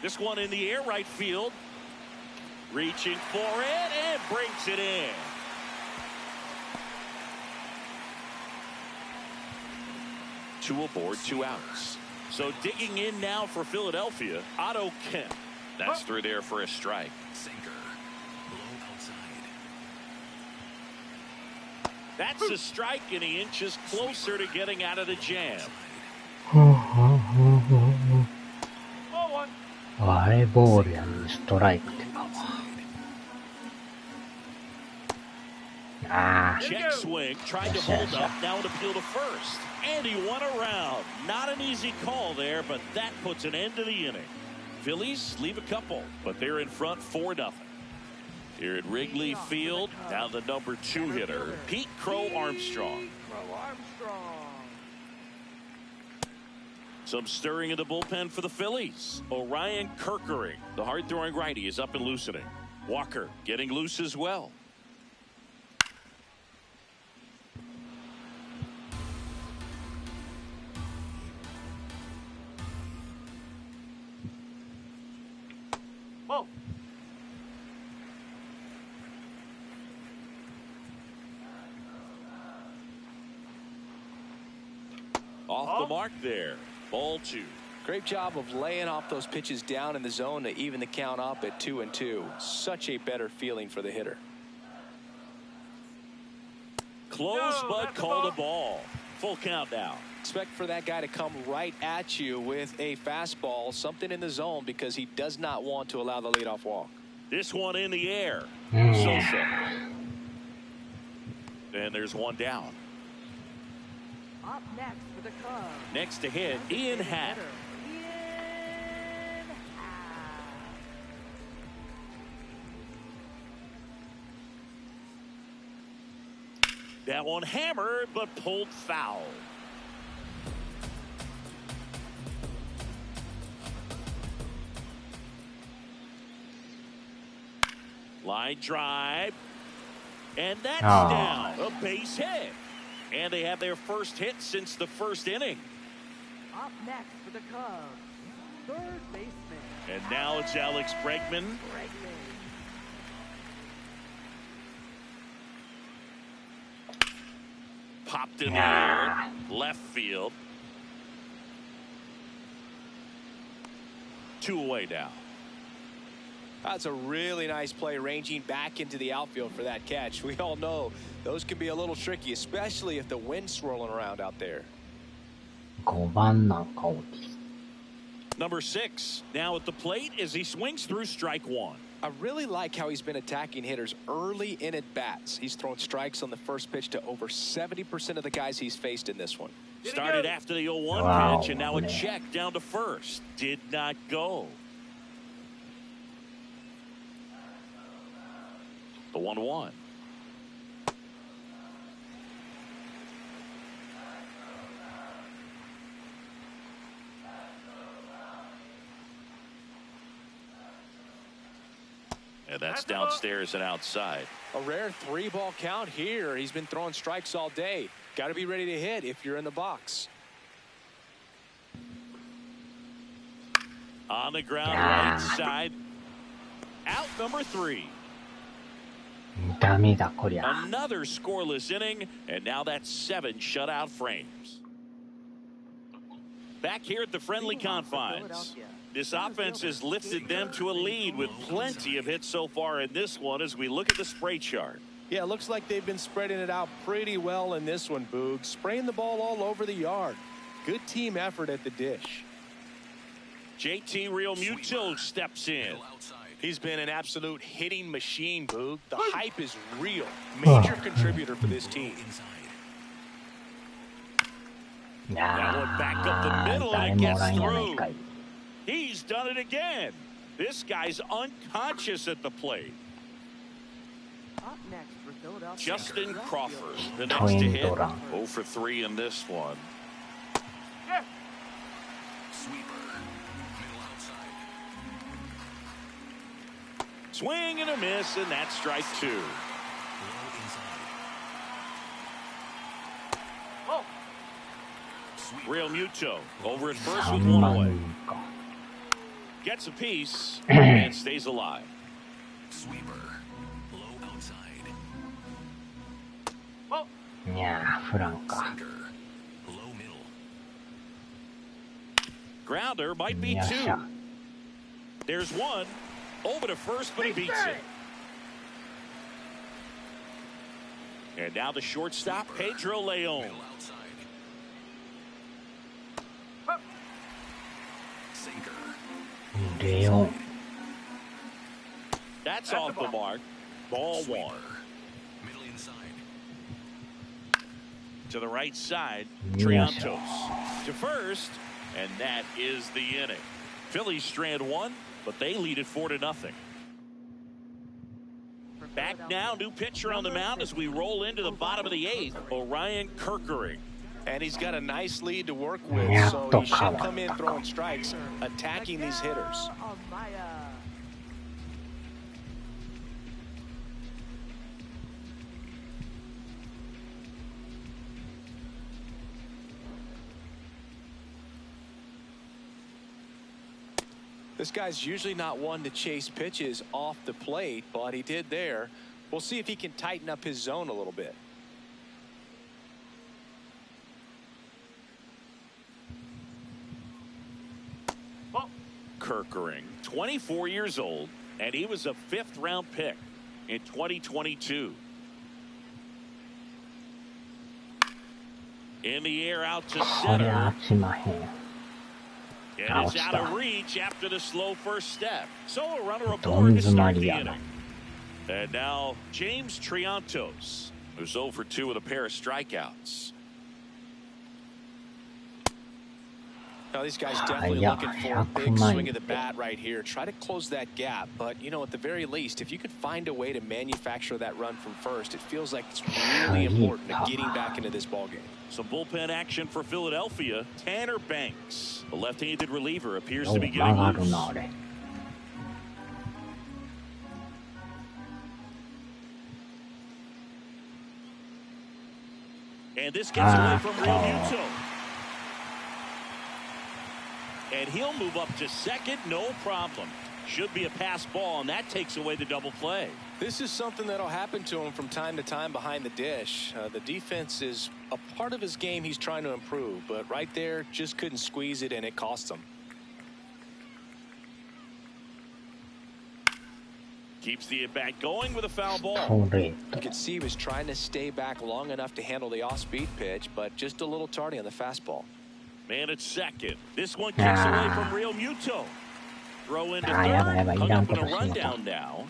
This one in the air, right field. Reaching for it and brings it in. Two aboard, 2 outs. So digging in now for Philadelphia, Otto Kemp. That's through there for a strike. Sinker. Low outside. That's a strike, and he inches closer to getting out of the jam. Ball one. あれボールやのにストライクってか。ああ。 Check swing, tried to hold up, now an appeal to first. And he won around. Not an easy call there, but that puts an end to the inning. Phillies leave a couple, but they're in front 4-0. Here at Wrigley Field, now the number 2 hitter, Pete Crow Armstrong. Some stirring in the bullpen for the Phillies. Orion Kerkering, the hard-throwing righty, is up and loosening. Walker getting loose as well. Whoa. Off the mark there. Ball 2. Great job of laying off those pitches down in the zone to even the count up at 2-2. Such a better feeling for the hitter. Close, but called a ball. Full count now. Expect for that guy to come right at you with a fastball, something in the zone, because he does not want to allow the leadoff walk. This one in the air. Sosa. And there's one down. Up next for the Cubs. Next to hit, Ian Happ. That one hammered, but pulled foul. Line drive. And that's down. A base hit. And they have their first hit since the first inning. Up next for the Cubs, third baseman. And now it's Alex Bregman. Popped in the air. Left field. 2 away now. That's a really nice play, ranging back into the outfield for that catch. We all know those can be a little tricky, especially if the wind's swirling around out there. 5番なんか大きい。 Number 6 now at the plate as he swings through strike 1. I really like how he's been attacking hitters early in at bats. He's thrown strikes on the first pitch to over 70% of the guys he's faced in this one. Started after the 0-1 pitch, and now a check down to first. Did not go. The 1-1. And that's downstairs and outside. A rare 3-ball count here. He's been throwing strikes all day. Got to be ready to hit if you're in the box. On the ground, right side. Out number 3. ダメだこりゃ。 Another scoreless inning, and now that's 7 shutout frames. Back here at the friendly confines. This offense has lifted them to a lead with plenty of hits so far in this one as we look at the spray chart. Yeah, it looks like they've been spreading it out pretty well in this one, Boog. Spraying the ball all over the yard. Good team effort at the dish. JT Realmuto steps in. He's been an absolute hitting machine, Boog. The hype is real. Major contributor for this team. That one back up the middle and it gets through. He's done it again. This guy's unconscious at the plate. Up next for Philadelphia. Justin Crawford, the Twin next to hit. Doran. 0 for 3 in this one. Sweeper. Middle outside. Swing and a miss, and that's strike 2. Low inside. Oh. Sweeper. Real Muto over at first 3 with one 万 away. 人か。 Gets a piece and stays alive. Sweeper. Low outside. いやー、フランか。 Sinker. Low middle. Grounder might be よっ 2. しゃ。 There's one. Over to first, but he beats it. And now the shortstop, Pedro Leon. Middle outside. Sinker. レオン。 That's off the mark. Ball 1. Sweeper. Middle inside. To the right side, Yes. Triantos. To first, and that is the inning. Phillies strand 1, but they lead it 4-0. Back now, new pitcher on the mound as we roll into the bottom of the 8th, Orion Kerkering. And he's got a nice lead to work with, Yeah, so he should come in throwing strikes, attacking these hitters. Amaya. This guy's usually not one to chase pitches off the plate, but he did there. We'll see if he can tighten up his zone a little bit. Kerkering, 24 years old, and he was a 5th-round pick in 2022. In the air out to これ center. は落ちまへん。 And it's out of reach after the slow first step. So a runner ど aboard ん to 詰ま start り the や inning. な。 And now James Triantos, who's 0 for 2 with a pair of strikeouts. Now these guys definitely Yeah, looking for a big 100 swing of the bat right here. Try to close that gap, but you know, at the very least, if you could find a way to manufacture that run from first, it feels like it's really important to getting back into this ballgame. Some bullpen action for Philadelphia. Tanner Banks, the left-handed reliever, appears よ to う be 曲 getting がる loose. な、あれ。 And this gets away from Real Muto. And he'll move up to second, no problem. Should be a pass ball, and that takes away the double play. This is something that'll happen to him from time to time behind the dish. The defense is a part of his game he's trying to improve, but right there, just couldn't squeeze it, and it cost him. Keeps the at-bat going with a foul ball. ストレー You ト。 could see he was trying to stay back long enough to handle the off-speed pitch, but just a little tardy on the fastball. Man at second. This one kicks away from Real Muto. Throw into third. やばいやばい、い Hung らん up こ in と a しても rundown now.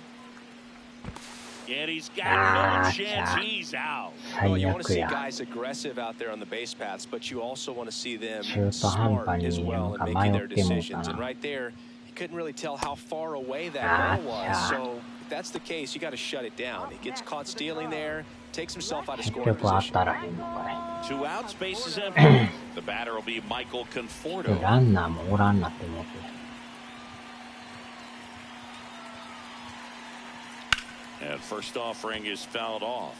And he's got no chance. He's out. Well, 最 you want to 悪 see や。 guys aggressive out there on the base paths, but you also want to see them 中途半 smart 端 as に well なん in か making 迷 their ってもうた decisions. And な。 right there, you couldn't really tell how far away that ball was. So if that's the case, you got to shut it down. He gets caught stealing there, takes himself out of 結 scoring 局当 position. たらへんのか Two outs, base is empty. The batter will be Michael い。 Conforto. ランナーもおらんなって思って。 And first offering is fouled off.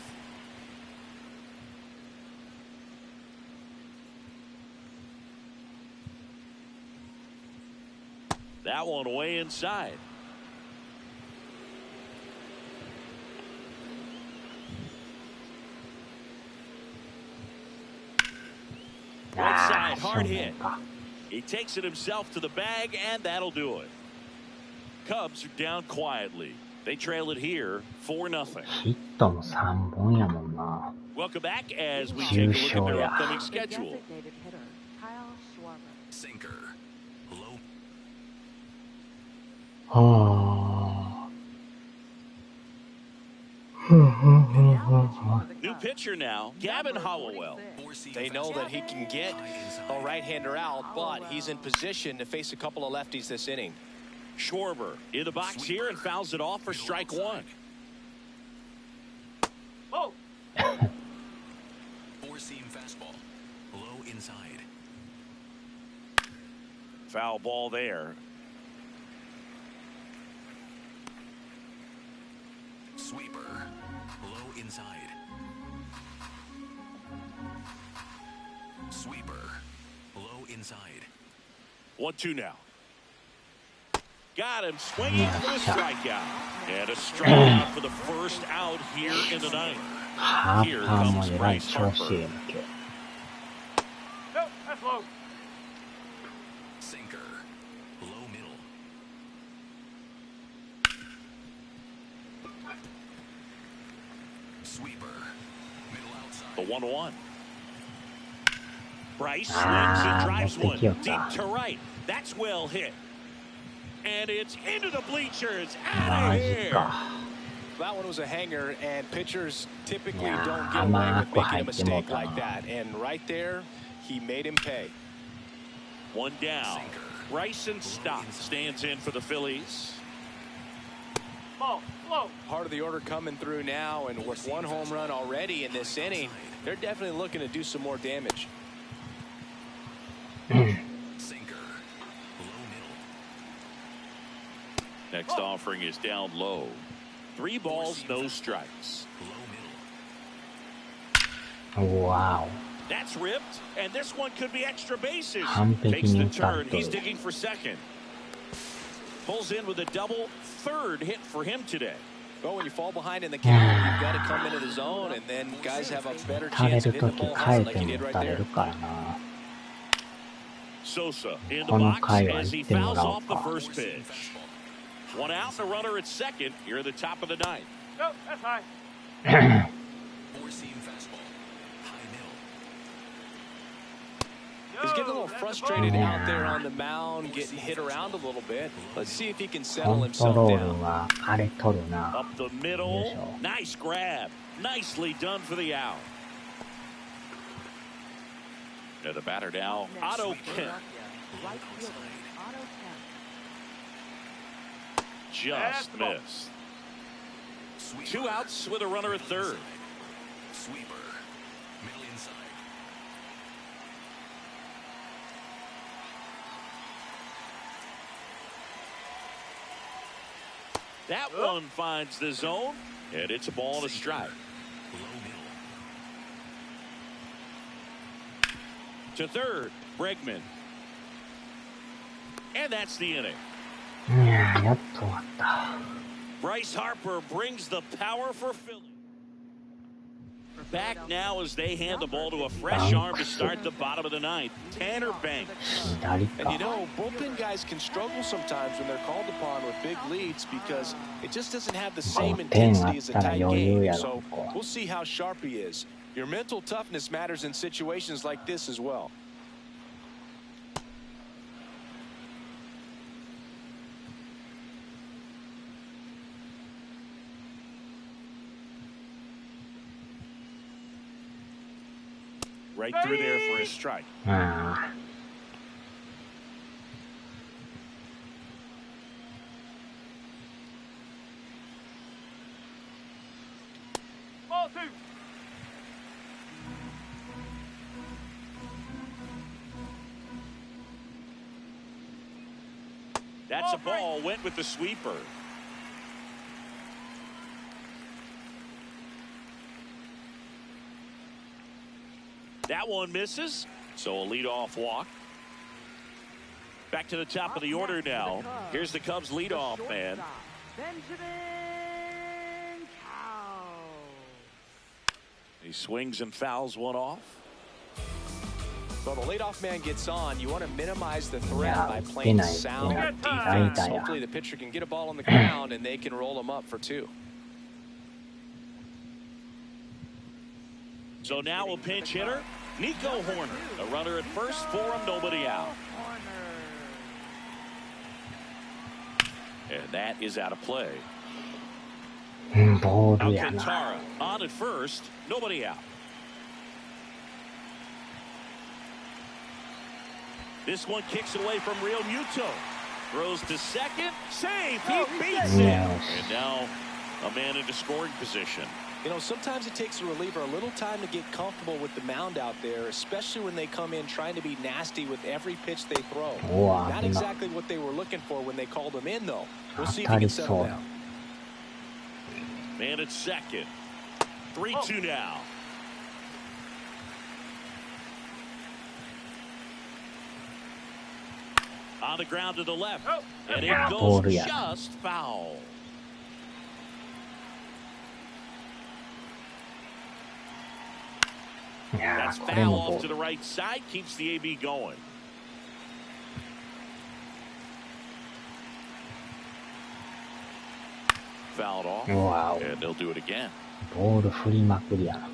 That one way inside. Right side, hard hit. He takes it himself to the bag, and that'll do it. Cubs are down quietly. They trail it here 4-0. ヒットも3本やもんな。 Welcome back as we take a look at their upcoming The schedule. designated hitter, Kyle Schwarber. Sinker. Low. はぁ。 New pitcher now, Gavin Hollowell. They know that he can get a right-hander out, but he's in position to face a couple of lefties this inning. Schwarber in the box here and fouls it off for strike 1. Whoa. Four-seam fastball. Low inside. Foul ball there. Sweeper. Low inside. Sweeper. Low inside. 1-2 now. Got him swinging for the strikeout. And a strikeout for the first out here in the ninth. Here comes Bryce Harper. No, that's low. Sinker. Low middle. Sweeper. Middle outside. The 1-1. Bryce swings and drives one deep to right. That's well hit. And it's into the bleachers. Out of here. That one was a hanger, and pitchers typically don't get away with making a mistake like that. And right there, he made him pay. One down. Bryson Stott stands in for the Phillies. Ball. Low. Part of the order coming through now, and with one home run already in this inning, they're definitely looking to do some more damage. Sinker. Low middle. Next offering is down low. 3 balls, no strikes. Low middle. Wow. That's ripped, and this one could be extra bases. 完璧 Takes に the 打ったと turn. He's digging for second. Pulls in with a double. Third hit for him today. Well, when you fall behind in the count, you've got to come into the zone, and then guys have a better 打れ chance る of hitting と the き ball 変 hard え like て he も did 打 right たれ there. るからな。 Sosa in the この box 回は as 行 he っても fouls らおう off the か。 first pitch. One out, the runner at second. Here at the top of the ninth. No, that's high. Four-seam fastball. High middle. He's getting a little That's a frustrated ball. out there on the mound, getting hit around a little bit. Let's see if he can コ settle ント himself ロー down. ルは荒れとるな。 Up the middle. Yes, Nice grab. Nicely done for the out. And the batter now, Otto Kemp. Right fielder, Otto Kemp. Just missed. Sweeper. 2 outs with a runner at third. Sweeper. Middle inside. That one finds the zone, and it's a ball and a strike. Low middle. To third, Bregman. And that's the inning. いやー、やっと終わった。 Bryce Harper brings the power for Philly. Back now as they hand the ball to a fresh arm to start the bottom of the ninth. Tanner Banks. 左 And you か。 know, bullpen guys can struggle sometimes when they're called upon with big leads because it just doesn't have the same 5点 intensity あ as っ a たら tight 余裕 game. やろ、 So ここ。 we'll see how sharp he is. Your mental toughness matters in situations like this as well. Right through there for a strike. ああ。 Ball 2. That's a ball. Went with the sweeper. That one misses. So a leadoff walk. Back to the top of the order now. Here's the Cubs leadoff man. Benjamin Cow. He swings and fouls one off. So the leadoff man gets on. You want to minimize the threat Yeah, by playing deny, sound deny. defense. Deny. Hopefully the pitcher can get a ball on the ground and they can roll him up for 2. So now a pinch hitter, Nico Horner. A runner at first for him, nobody out. And that is out of play. ボールやな。 Alcantara on at first, nobody out. This one kicks it away from Real Muto. Throws to second, safe, he beats it. Yes. And now a man into scoring position. You know, sometimes it takes a reliever a little time to get comfortable with the mound out there, especially when they come in trying to be nasty with every pitch they throw. Not exactly what they were looking for when they called him in, though. We'll see if he can settle down. Man at second. 3-2 now. On the ground to the left. And it goes just foul. That's foul off to the right side. Keeps the AB going. Fouled off. Wow. And they'll do it again. ボール振りまくりやな。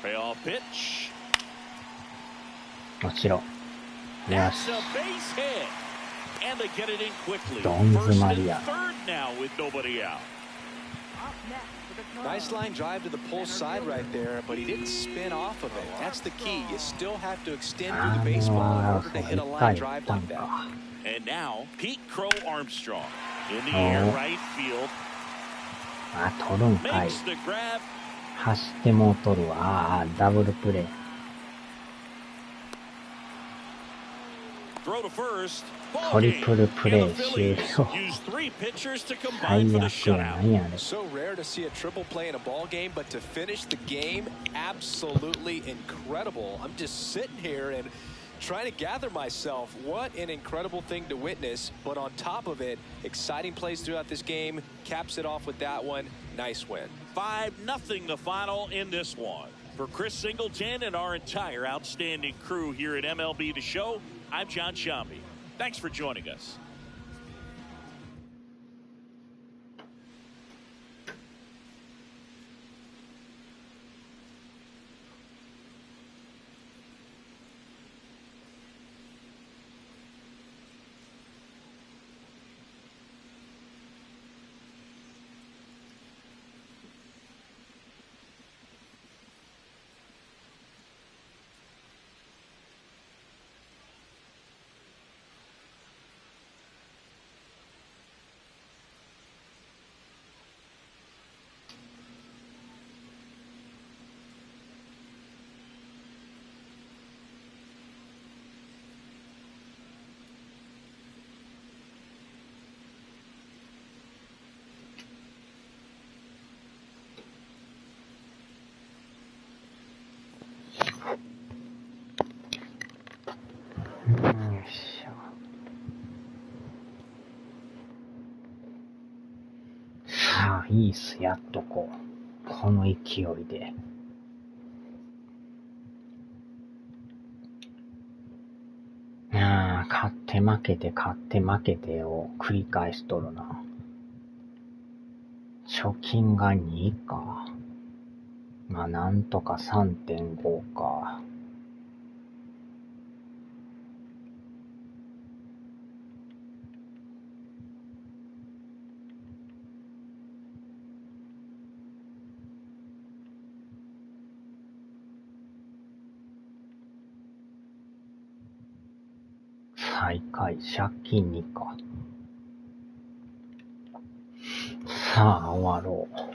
Payoff pitch. もちろん。よ That's し。 a base hit. And they get it in quickly. どん詰ま First り and や。 third now with nobody out. Up next for the Cubs. Nice line drive to the pull side right there, but he didn't spin off of it. That's the key. You still have to extend through the baseball in order to hit a line drive like that. And now, Pete Crow Armstrong in the air, right field. あ、取るんかい。 Makes the grab. 走ってもう取るわ。ダブルプレー。Throw to first. トリプルプレー終了。 Use 3 pitchers to 最 combine for the 悪や。 shutout. 何やねん。 So rare to see a triple play in a ball game, but to finish the game, absolutely incredible. I'm just sitting here and trying to gather myself. What an incredible thing to witness. But on top of it, exciting plays throughout this game. Caps it off with that one. Nice win. 5-0 the final in this one. For Chris Singleton and our entire outstanding crew here at MLB The Show, I'm John Shambi. Thanks for joining us.いいっす、やっとこう。この勢いで。勝って負けて勝って負けてを繰り返しとるな。貯金が2か。まあなんとか 3.5 か。最下位、借金2か。さあ、終わろう。